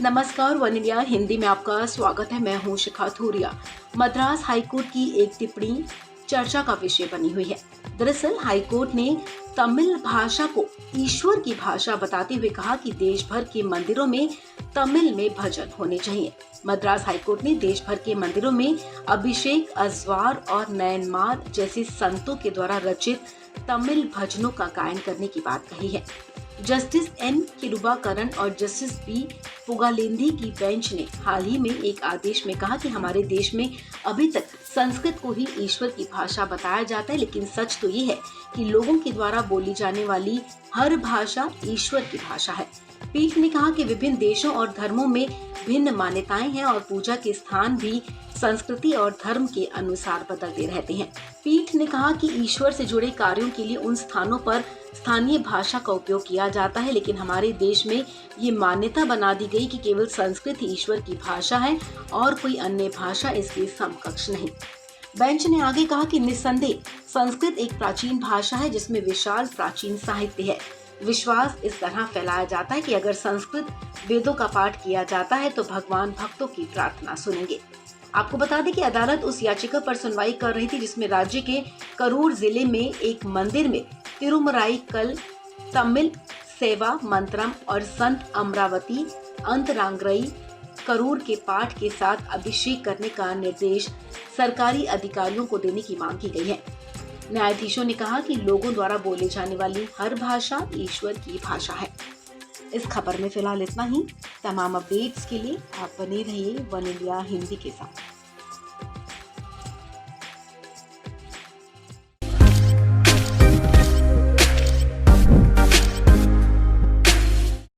नमस्कार, one India Hindi में आपका स्वागत है। मैं हूं शिखा थूरिया। मद्रास हाईकोर्ट की एक टिप्पणी चर्चा का विषय बनी हुई है। दरअसल हाईकोर्ट ने तमिल भाषा को ईश्वर की भाषा बताते हुए कहा कि देश भर के मंदिरों में तमिल में भजन होने चाहिए। मद्रास हाईकोर्ट ने देश भर के मंदिरों में अभिषेक, अजवार और नयनमार जैसे संतों के द्वारा रचित तमिल भजनों का गायन करने की बात कही है। जस्टिस एन किरुबाकरन और जस्टिस बी पुगालेंदी की बेंच ने हाल ही में एक आदेश में कहा कि हमारे देश में अभी तक संस्कृत को ही ईश्वर की भाषा बताया जाता है, लेकिन सच तो ये है कि लोगों के द्वारा बोली जाने वाली हर भाषा ईश्वर की भाषा है। पीठ ने कहा कि विभिन्न देशों और धर्मों में भिन्न मान्यताएं हैं और पूजा के स्थान भी संस्कृति और धर्म के अनुसार बदलते रहते हैं। पीठ ने कहा कि ईश्वर से जुड़े कार्यों के लिए उन स्थानों पर स्थानीय भाषा का उपयोग किया जाता है, लेकिन हमारे देश में ये मान्यता बना दी गई कि केवल संस्कृत ही ईश्वर की भाषा है और कोई अन्य भाषा इसके समकक्ष नहीं। बेंच ने आगे कहा कि निस्संदेह संस्कृत एक प्राचीन भाषा है जिसमें विशाल प्राचीन साहित्य है। विश्वास इस तरह फैलाया जाता है कि अगर संस्कृत वेदों का पाठ किया जाता है तो भगवान भक्तों की प्रार्थना सुनेंगे। आपको बता दें कि अदालत उस याचिका पर सुनवाई कर रही थी जिसमें राज्य के करूर जिले में एक मंदिर में तिरुमराई कल तमिल सेवा मंत्रम और संत अमरावती अंतरांगरई करूर के पाठ के साथ अभिषेक करने का निर्देश सरकारी अधिकारियों को देने की मांग की गई है। न्यायाधीशों ने कहा कि लोगों द्वारा बोले जाने वाली हर भाषा ईश्वर की भाषा है। इस खबर में फिलहाल इतना ही। तमाम अपडेट्स के लिए आप बने रहिए वन इंडिया हिंदी के साथ।